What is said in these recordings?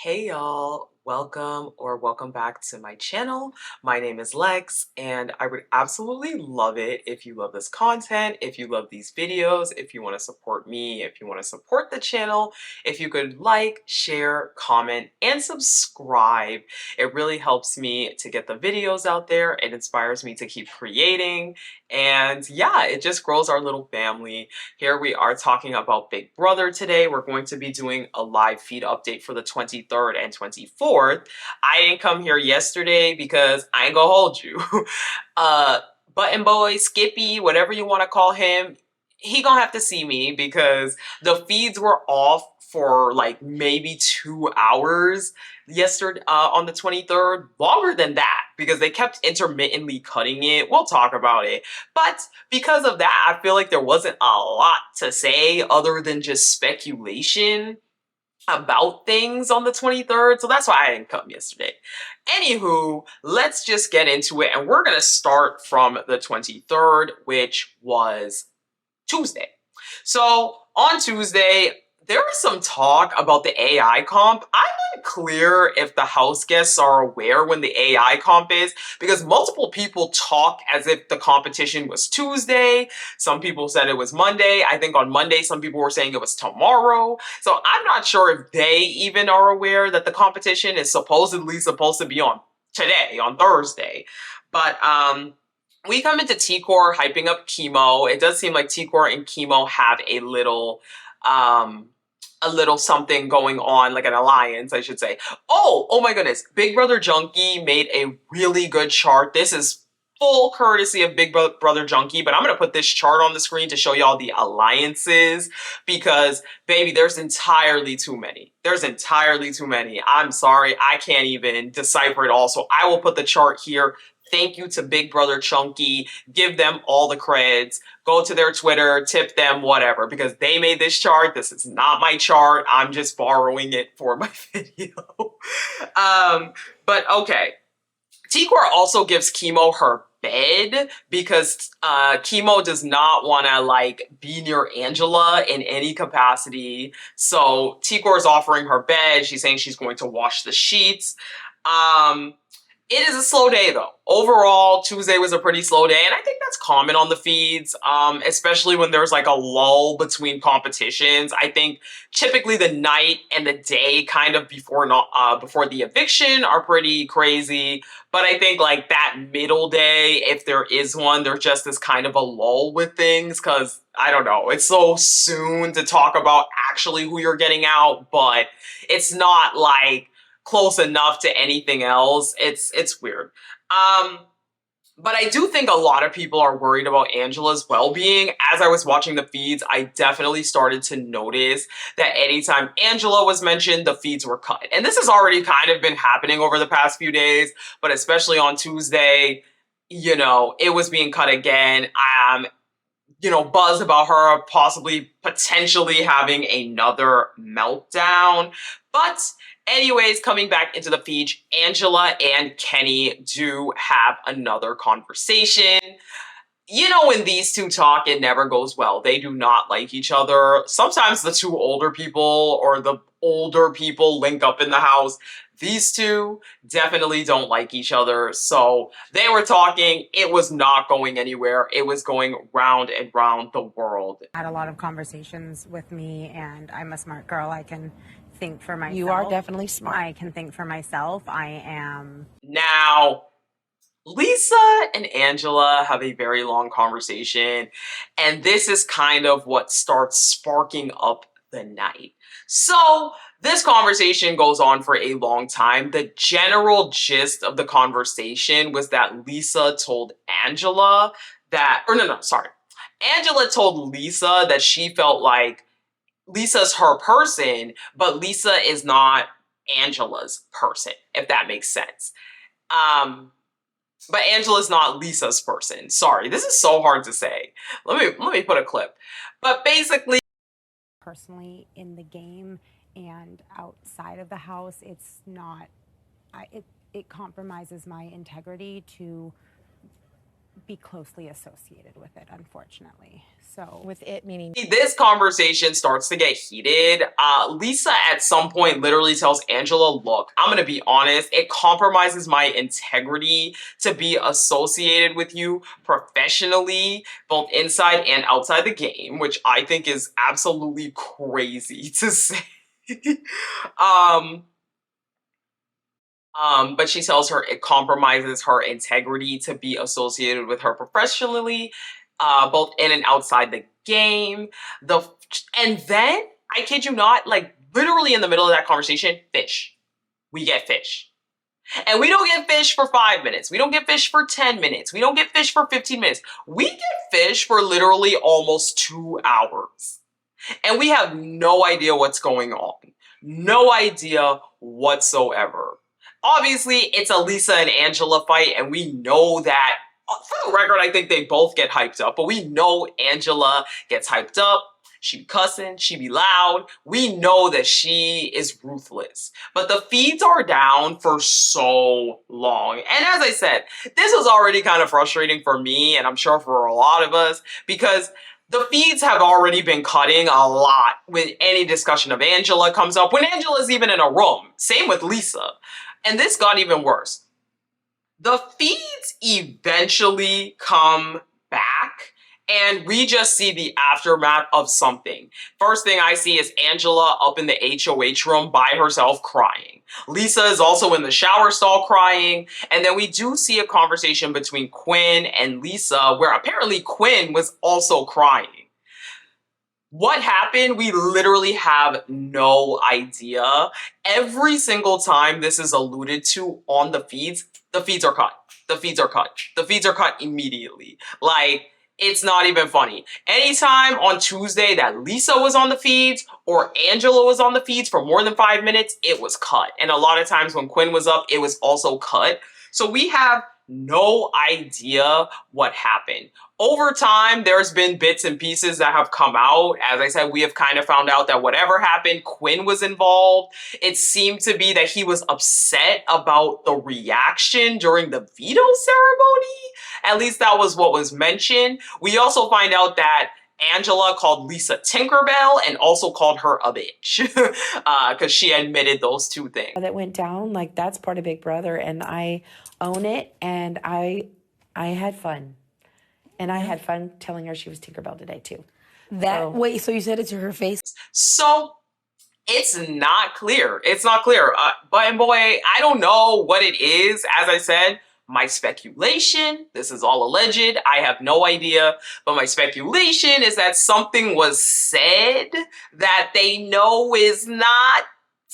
Hey y'all, welcome back to my channel. My name is Lex and I would absolutely love it if you love this content, if you love these videos, if you want to support me, if you want to support the channel, if you could like, share, comment, and subscribe. It really helps me to get the videos out there. It inspires me to keep creating. And yeah, it just grows our little family. Here we are talking about Big Brother today. We're going to be doing a live feed update for the 23rd and 24th. I didn't come here yesterday because I ain't gonna hold you. uh, Button Boy, Skippy, whatever you want to call him, he gonna have to see me because the feeds were off for like maybe 2 hours yesterday on the 23rd, longer than that because they kept intermittently cutting it. We'll talk about it. But because of that, I feel like there wasn't a lot to say other than just speculation about things on the 23rd. So that's why I didn't come yesterday. Anywho, let's just get into it. And we're going to start from the 23rd, which was Tuesday. So on Tuesday, there was some talk about the AI comp. I'm unclear if the house guests are aware when the AI comp is because multiple people talk as if the competition was Tuesday. Some people said it was Monday. I think on Monday, some people were saying it was tomorrow. So I'm not sure if they even are aware that the competition is supposedly supposed to be on today, on Thursday. But we come into T-Core hyping up Chemo. It does seem like T-Core and Chemo have um, a little something going on, like an alliance, I should say. Oh my goodness. Big Brother Junkie made a really good chart. This is full courtesy of Brother Junkie, but I'm going to put this chart on the screen to show y'all the alliances because, baby, there's entirely too many. There's entirely too many. I'm sorry. I can't even decipher it all. So I will put the chart here. Thank you to Big Brother Chunky. Give them all the creds. Go to their Twitter, tip them, whatever, because they made this chart. This is not my chart. I'm just borrowing it for my video. But okay. T-Core also gives Chemo her bed because Chemo does not want to like be near Angela in any capacity. So T-Core is offering her bed. She's saying she's going to wash the sheets. Um, it is a slow day though. Overall, Tuesday was a pretty slow day, and I think that's common on the feeds, especially when there's like a lull between competitions. I think typically the night and the day kind of before the eviction are pretty crazy, but I think like that middle day, if there is one, there just is kind of a lull with things because I don't know, it's so soon to talk about actually who you're getting out, but it's not like close enough to anything else. It's weird. Um, but I do think a lot of people are worried about Angela's well-being. As I was watching the feeds, I definitely started to notice that anytime Angela was mentioned, the feeds were cut. And this has already kind of been happening over the past few days, but especially on Tuesday, it was being cut again. Buzz about her possibly potentially having another meltdown. But anyways, coming back into the feed, Angela and Kenny do have another conversation. When these two talk, it never goes well. They do not like each other. Sometimes the two older people or the older people link up in the house. These two definitely don't like each other. So they were talking. It was not going anywhere. It was going round and round the world. Had a lot of conversations with me, and I'm a smart girl. I can think for myself. You are definitely smart. I can think for myself. I am. Now, Lisa and Angela have a very long conversation, and this is kind of what starts sparking up the night. So, this conversation goes on for a long time. The general gist of the conversation was that Lisa told Angela that, or no, sorry. Angela told Lisa that she felt like Lisa's her person, but Lisa is not Angela's person, if that makes sense. But Angela's not Lisa's person. Sorry, this is so hard to say. Let me put a clip. But basically, Personally in the game and outside of the house, it's not. It compromises my integrity to be closely associated with it, unfortunately. So with it meaning this conversation starts to get heated. Lisa at some point literally tells Angela, look, I'm gonna be honest, it compromises my integrity to be associated with you professionally, both inside and outside the game, which I think is absolutely crazy to say. um, but she tells her it compromises her integrity to be associated with her professionally, both in and outside the game. And then, I kid you not, like literally in the middle of that conversation, fish. We get fish. And we don't get fish for 5 minutes. We don't get fish for 10 minutes. We don't get fish for 15 minutes. We get fish for literally almost 2 hours. And we have no idea what's going on. No idea whatsoever. Obviously, it's a Lisa and Angela fight, and we know that, for the record, I think they both get hyped up, but we know Angela gets hyped up. She be cussing, she be loud. We know that she is ruthless. But the feeds are down for so long. And as I said, this was already kind of frustrating for me, and I'm sure for a lot of us, because the feeds have already been cutting a lot when any discussion of Angela comes up, when Angela's even in a room. Same with Lisa. And this got even worse. The feeds eventually come back, and we just see the aftermath of something. First thing I see is Angela up in the HOH room by herself crying. Lisa is also in the shower stall crying, and then we do see a conversation between Quinn and Lisa where apparently Quinn was also crying. What happened? We literally have no idea. Every single time this is alluded to on the feeds are cut. The feeds are cut. The feeds are cut immediately. Like, it's not even funny. Anytime on Tuesday that Lisa was on the feeds or Angela was on the feeds for more than 5 minutes, it was cut. And a lot of times when Quinn was up, it was also cut. So we have no idea what happened. Over time, there's been bits and pieces that have come out. As I said, we have kind of found out that whatever happened, Quinn was involved. It seemed to be that he was upset about the reaction during the veto ceremony. At least that was what was mentioned. We also find out that Angela called Lisa Tinkerbell and also called her a bitch because she admitted those two things. That went down, like, that's part of Big Brother, and I own it, and I had fun. And I had fun telling her she was Tinkerbell today too. Wait, so you said it to her face? So it's not clear. It's not clear. But and boy, I don't know what it is. As I said, my speculation, this is all alleged, I have no idea, but my speculation is that something was said that they know is not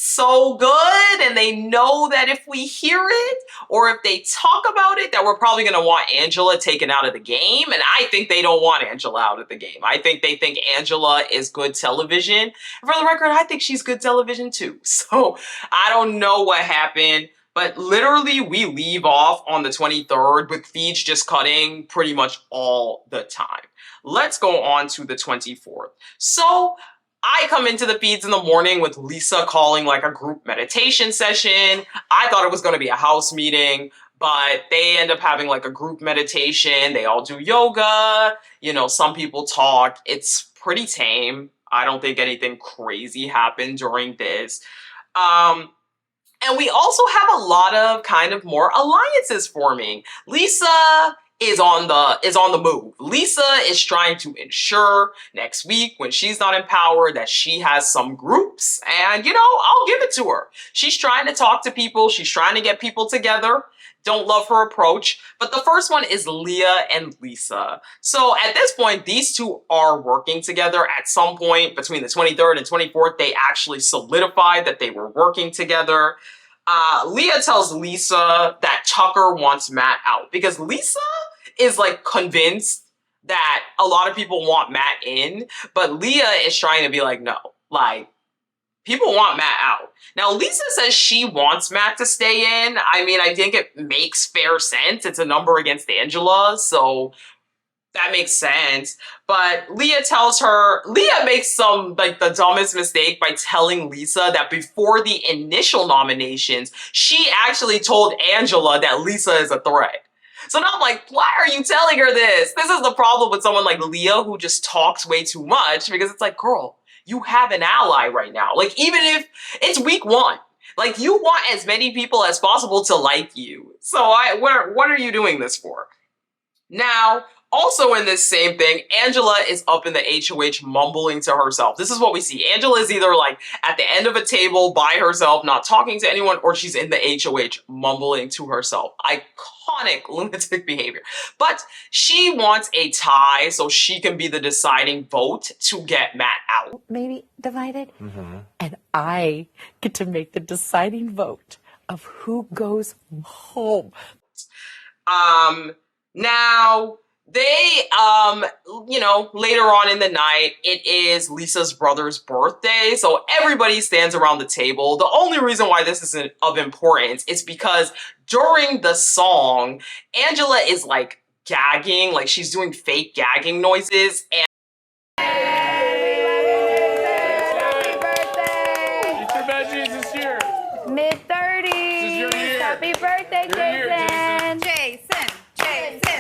so good, and they know that if we hear it or if they talk about it, that we're probably going to want Angela taken out of the game. And I think they don't want Angela out of the game. I think they think Angela is good television. For the record, I think she's good television too. So I don't know what happened, but literally we leave off on the 23rd with feeds just cutting pretty much all the time. Let's go on to the 24th. So I come into the feeds in the morning with Lisa calling like a group meditation session. I thought it was going to be a house meeting, but they end up having like a group meditation. They all do yoga. You know, some people talk. It's pretty tame. I don't think anything crazy happened during this. And we also have a lot of kind of more alliances forming. Lisa is on the move. Lisa is trying to ensure next week when she's not in power that she has some groups, and you know, I'll give it to her. She's trying to talk to people. She's trying to get people together. Don't love her approach, but the first one is Leah and Lisa. So at this point, these two are working together. At some point between the 23rd and 24th, they actually solidified that they were working together. Leah tells Lisa that Tucker wants Matt out because Lisa is like convinced that a lot of people want Matt in, but Leah is trying to be like, no, like, people want Matt out. Now, Lisa says she wants Matt to stay in. I mean, I think it makes fair sense. It's a number against Angela, so that makes sense. But Leah makes the dumbest mistake by telling Lisa that before the initial nominations, she actually told Angela that Lisa is a threat. So now I'm like, why are you telling her this? This is the problem with someone like Leah who just talks way too much, because it's like, girl, you have an ally right now. Like, even if it's week 1, like, you want as many people as possible to like you. So what are you doing this for? Now, also in this same thing, Angela is up in the HOH mumbling to herself. This is what we see. Angela is either like at the end of a table by herself, not talking to anyone, or she's in the HOH mumbling to herself. Iconic lunatic behavior. But she wants a tie so she can be the deciding vote to get Matt out. Maybe divided. And I get to make the deciding vote of who goes home. Now, they, later on in the night, it is Lisa's brother's birthday, so everybody stands around the table. The only reason why this isn't of importance is because during the song, Angela is, like, gagging, like, she's doing fake gagging noises, and Mid-30s. Happy birthday, Jason.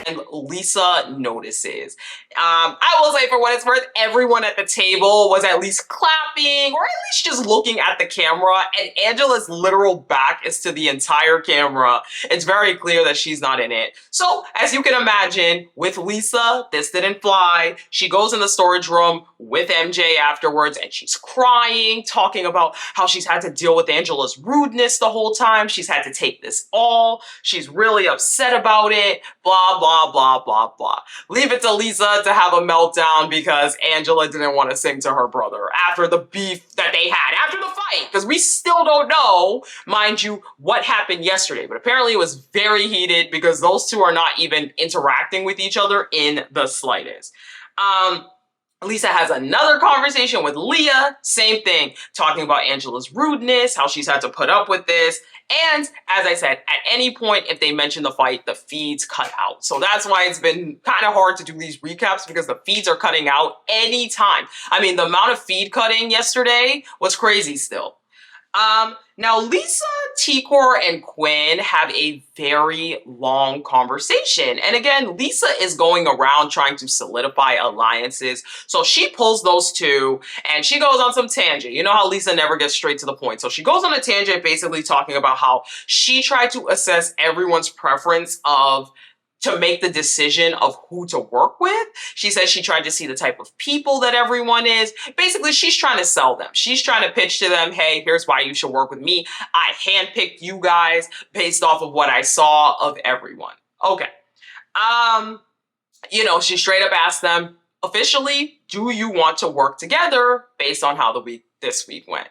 and Lisa notices. I will say, for what it's worth, everyone at the table was at least clapping or at least just looking at the camera, and Angela's literal back is to the entire camera. It's very clear that she's not in it. So, as you can imagine, with Lisa, this didn't fly. She goes in the storage room with MJ afterwards, and she's crying, talking about how she's had to deal with Angela's rudeness the whole time. She's had to take this all. She's really upset about it. Blah, blah, blah, blah, blah. Leave it to Lisa to have a meltdown because Angela didn't want to sing to her brother after the beef that they had, after the fight, because we still don't know, mind you, what happened yesterday, but apparently it was very heated because those two are not even interacting with each other in the slightest. Lisa has another conversation with Leah, same thing, talking about Angela's rudeness, how she's had to put up with this, and as I said, at any point if they mention the fight, the feeds cut out. So that's why it's been kind of hard to do these recaps, because the feeds are cutting out anytime. I mean, the amount of feed cutting yesterday was crazy still. Now Lisa, T-Core, and Quinn have a very long conversation. And again, Lisa is going around trying to solidify alliances. So she pulls those two and she goes on some tangent. You know how Lisa never gets straight to the point. So she goes on a tangent basically talking about how she tried to assess everyone's preference to make the decision of who to work with. She says she tried to see the type of people that everyone is. Basically, she's trying to sell them. She's trying to pitch to them, hey, here's why you should work with me. I handpicked you guys based off of what I saw of everyone. Okay. She straight up asked them, officially, do you want to work together based on how this week went?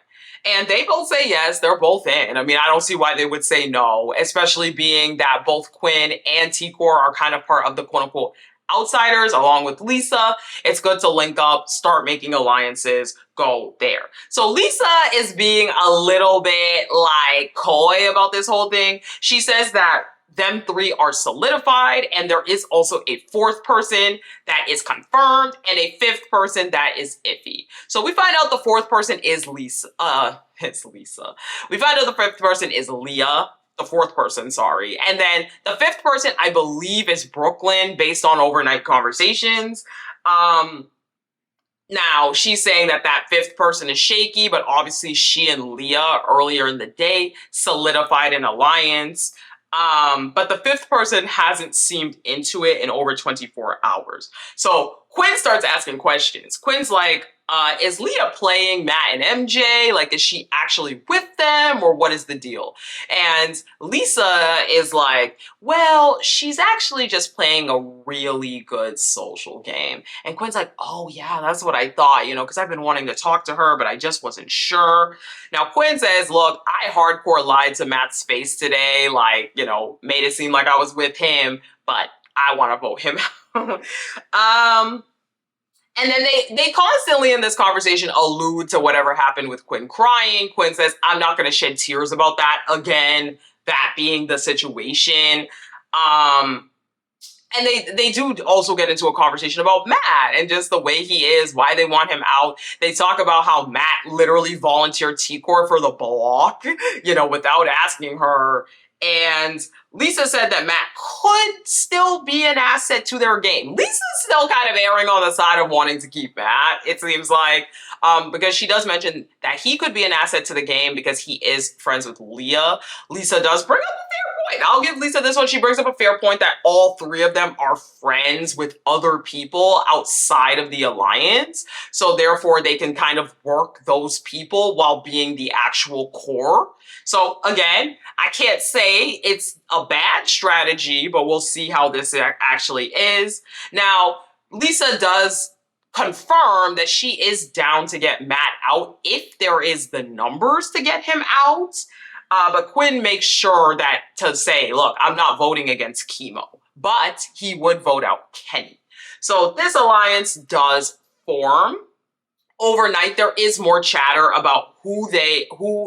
And they both say yes, they're both in. I mean, I don't see why they would say no, especially being that both Quinn and T-Core are kind of part of the quote-unquote outsiders along with Lisa. It's good to link up, start making alliances, go there. So Lisa is being a little bit like coy about this whole thing. She says that them three are solidified, and there is also a fourth person that is confirmed and a fifth person that is iffy. So we find out the fourth person is Lisa. It's Lisa. We find out the fifth person is Leah. The fourth person, sorry. And then the fifth person, I believe, is Brooklyn based on overnight conversations. Now, she's saying that fifth person is shaky, but obviously she and Leah earlier in the day solidified an alliance. But the fifth person hasn't seemed into it in over 24 hours. So Quinn starts asking questions. Quinn's like, is Leah playing Matt and MJ? Like, is she actually with them, or what is the deal? And Lisa is like, well, she's actually just playing a really good social game. And Quinn's like, oh yeah, that's what I thought, because I've been wanting to talk to her, but I just wasn't sure. Now Quinn says, look, I hardcore lied to Matt's face today, like, made it seem like I was with him, but I want to vote him out. And then they constantly in this conversation allude to whatever happened with Quinn crying. Quinn says, I'm not going to shed tears about that again, that being the situation. And they do also get into a conversation about Matt and just the way he is, why they want him out. They talk about how Matt literally volunteered T-Core for the block, without asking her. And Lisa said that Matt could still be an asset to their game. Lisa's still kind of erring on the side of wanting to keep Matt, it seems like, because she does mention that he could be an asset to the game because he is friends with Leah. Lisa does bring up a fair point. I'll give Lisa this one. She brings up a fair point that all three of them are friends with other people outside of the alliance. So therefore, they can kind of work those people while being the actual core. So again, I can't say it's a bad strategy, but we'll see how this actually is. Now, Lisa does confirm that she is down to get Matt out if there is the numbers to get him out. But Quinn makes sure that to say, look, I'm not voting against Chemo, but he would vote out Kenny. So this alliance does form. Overnight, there is more chatter about who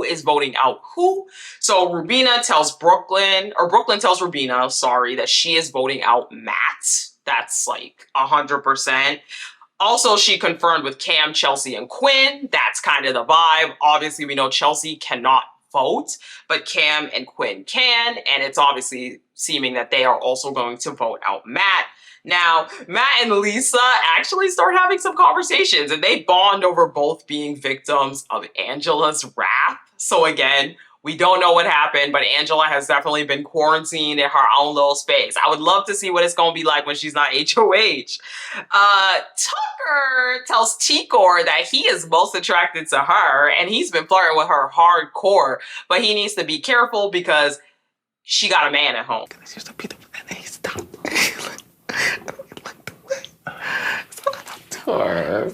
is voting out who. So Rubina tells Brooklyn, or Brooklyn tells Rubina, sorry, that she is voting out Matt. That's like 100%. Also, she confirmed with Cam, Chelsea, and Quinn. That's kind of the vibe. Obviously, we know Chelsea cannot vote, but Cam and Quinn can, and it's obviously seeming that they are also going to vote out Matt. Now, Matt and Lisa actually start having some conversations, and they bond over both being victims of Angela's wrath. So again, we don't know what happened, but Angela has definitely been quarantined in her own little space. I would love to see what it's going to be like when she's not HOH. Tucker tells Tikor that he is most attracted to her, and he's been flirting with her hardcore, but he needs to be careful because she got a man at home. Sure.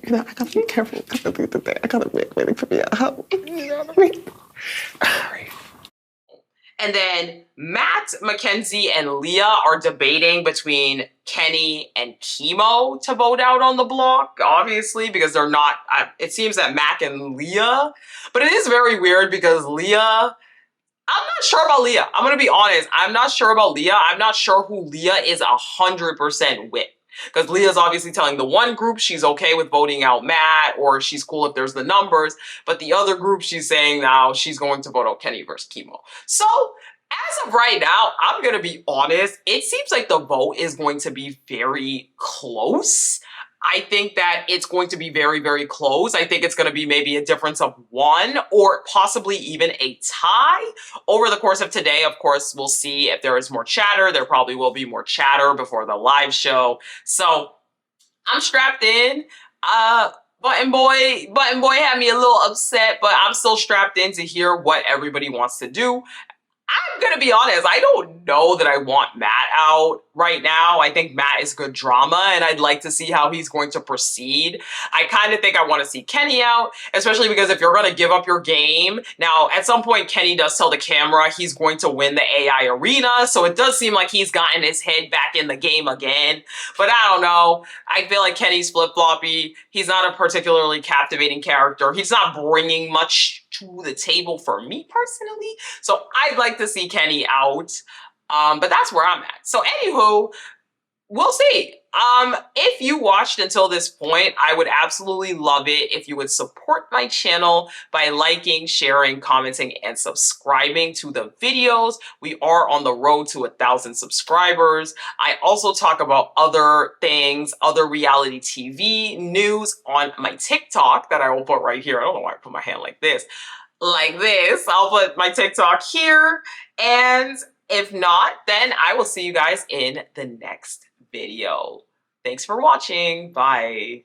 You know, I gotta be careful because at the end of the day, I gotta make ready to be at home. You know what I mean? And then Matt, Mackenzie, and Leah are debating between Kenny and Chemo to vote out on the block, obviously, because they're not, it seems that Mac and Leah, but it is very weird because Leah, I'm not sure about Leah. I'm going to be honest. I'm not sure about Leah. I'm not sure who Leah is 100% with. Because Leah's obviously telling the one group she's okay with voting out Matt, or she's cool if there's the numbers, but the other group she's saying now she's going to vote out Kenny versus Chemo. So, as of right now, I'm going to be honest, it seems like the vote is going to be very close. I think that it's going to be very, very close. I think it's going to be maybe a difference of one or possibly even a tie. Over the course of today, of course, we'll see if there is more chatter. There probably will be more chatter before the live show. So I'm strapped in. Button Boy had me a little upset, but I'm still strapped in to hear what everybody wants to do. I'm gonna be honest, I don't know that I want Matt out right now. I think Matt is good drama, and I'd like to see how he's going to proceed. I kind of think I want to see Kenny out, especially because if you're going to give up your game, now at some point Kenny does tell the camera he's going to win the AI arena, so it does seem like he's gotten his head back in the game again. But I don't know. I feel like Kenny's flip-floppy. He's not a particularly captivating character. He's not bringing much to the table for me personally. So I'd like to see Kenny out. But that's where I'm at. So anywho, we'll see. If you watched until this point, I would absolutely love it if you would support my channel by liking, sharing, commenting, and subscribing to the videos. We are on the road to 1,000 subscribers. I also talk about other things, other reality TV news on my TikTok that I will put right here. I don't know why I put my hand like this. Like this. I'll put my TikTok here. And if not, then I will see you guys in the next video. Thanks for watching. Bye.